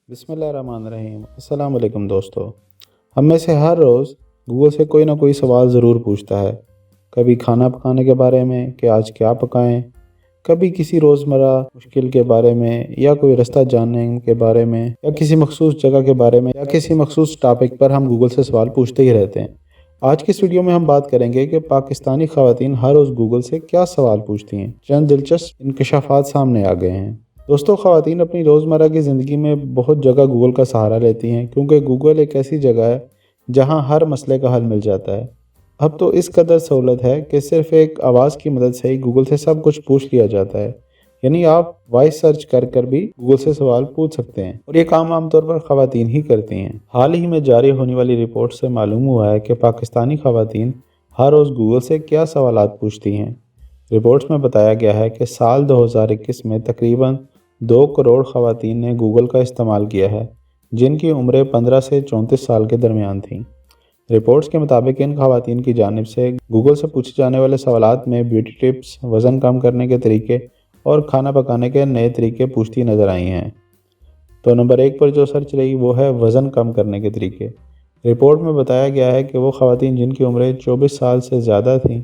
बिस्मिल्लाहिर्रहमानिर्रहीम। अस्सलाम वालेकुम दोस्तों। हम में से हर रोज़ गूगल से कोई ना कोई सवाल ज़रूर पूछता है। कभी खाना पकाने के बारे में कि आज क्या पकाएं, कभी किसी रोज़मर्रा मुश्किल के बारे में, या कोई रास्ता जानने के बारे में, या किसी मखसूस जगह के बारे में, या किसी मखसूस टॉपिक पर हम गूगल से सवाल पूछते ही रहते हैं। आज की इस वीडियो में हम बात करेंगे कि पाकिस्तानी ख़वातीन हर रोज़ गूगल से क्या सवाल पूछती हैं। चंद दिलचस्प इंकशाफात सामने आ गए हैं। दोस्तों, ख़वातीन अपनी रोज़मर्रा की ज़िंदगी में बहुत जगह गूगल का सहारा लेती हैं, क्योंकि गूगल एक ऐसी जगह है जहां हर मसले का हल मिल जाता है। अब तो इस कदर सहूलत है कि सिर्फ एक आवाज़ की मदद से ही गूगल से सब कुछ पूछ लिया जाता है। यानी आप वॉइस सर्च कर भी गूगल से सवाल पूछ सकते हैं, और ये काम आमतौर पर ख़वातीन ही करती हैं। हाल ही में जारी होने वाली रिपोर्ट से मालूम हुआ है कि पाकिस्तानी ख़वातीन हर रोज़ गूगल से क्या सवालात पूछती हैं। रिपोर्ट्स में बताया गया है कि साल 2021 में तकरीबन 2 करोड़ ख़वातीन ने गूगल का इस्तेमाल किया है, जिनकी उम्रें 15 से 34 साल के दरमियान थीं। रिपोर्ट्स के मुताबिक इन ख़वातीन की जानिब से गूगल से पूछे जाने वाले सवालात में ब्यूटी टिप्स, वज़न कम करने के तरीके और खाना पकाने के नए तरीके पूछती नज़र आई हैं। तो नंबर 1 पर जो सर्च रही वो है वज़न कम करने के तरीके। रिपोर्ट में बताया गया है कि वो ख़वातीन जिनकी उम्रें 24 साल से ज़्यादा थीं,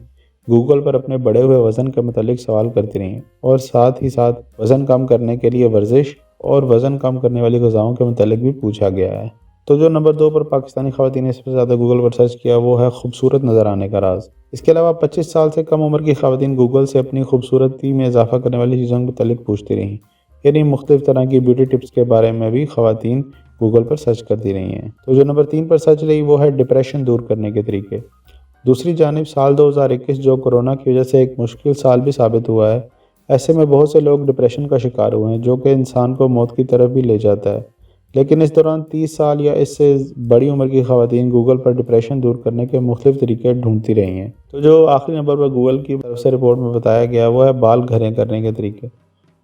गूगल पर अपने बढ़े हुए वज़न के मुतालिक सवाल करती रहीं, और साथ ही साथ वज़न कम करने के लिए वर्जिश और वज़न कम करने वाली ग़िज़ाओं के मुतालिक भी पूछा गया है। तो जो नंबर 2 पर पाकिस्तानी ख़वातीन ने सबसे ज़्यादा गूगल पर सर्च किया वो है खूबसूरत नज़र आने का राज। इसके अलावा 25 साल से कम उम्र की ख़वातीन गूगल से अपनी खूबसूरती में इजाफा करने वाली चीज़ों के मुतालिक पूछती रहीं। यानी मुख्तलिफ़ तरह की ब्यूटी टिप्स के बारे में भी ख़वातीन गूगल पर सर्च करती रही हैं। तो जो नंबर 3 पर सर्च रही वो है डिप्रेशन दूर करने के तरीके। दूसरी जानिब साल 2021 जो कोरोना की वजह से एक मुश्किल साल भी साबित हुआ है, ऐसे में बहुत से लोग डिप्रेशन का शिकार हुए हैं, जो कि इंसान को मौत की तरफ भी ले जाता है। लेकिन इस दौरान 30 साल या इससे बड़ी उम्र की ख़वातीन गूगल पर डिप्रेशन दूर करने के मुख्तलिफ तरीके ढूंढती रही हैं। तो जो आखिरी नंबर पर गूगल की तरफ से रिपोर्ट में बताया गया वो है बाल घरे करने के तरीके।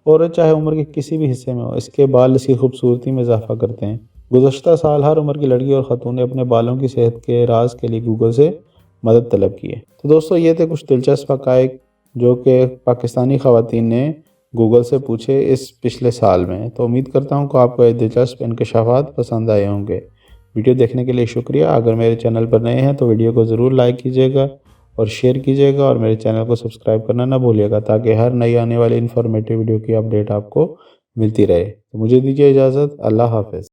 औरत चाहे उम्र के किसी भी हिस्से में हो, इसके बाल इसकी खूबसूरती में इजाफा करते हैं। गुज़श्ता साल हर उम्र की लड़की और ख़ातून ने अपने बालों की सेहत के राज के लिए गूगल से मदद तलब की है। तो दोस्तों, ये थे कुछ दिलचस्प हक़ाइक़ जो कि पाकिस्तानी ख़वातीन ने गूगल से पूछे इस पिछले साल में। तो उम्मीद करता हूँ कि आपको ये दिलचस्प इंकशाफात पसंद आए होंगे। वीडियो देखने के लिए शुक्रिया। अगर मेरे चैनल पर नए हैं तो वीडियो को ज़रूर लाइक कीजिएगा और शेयर कीजिएगा, और मेरे चैनल को सब्सक्राइब करना ना भूलिएगा, ताकि हर नई आने वाली इन्फॉर्मेटिव वीडियो की अपडेट आपको मिलती रहे। तो मुझे दीजिए इजाज़त। अल्लाह हाफ़िज़।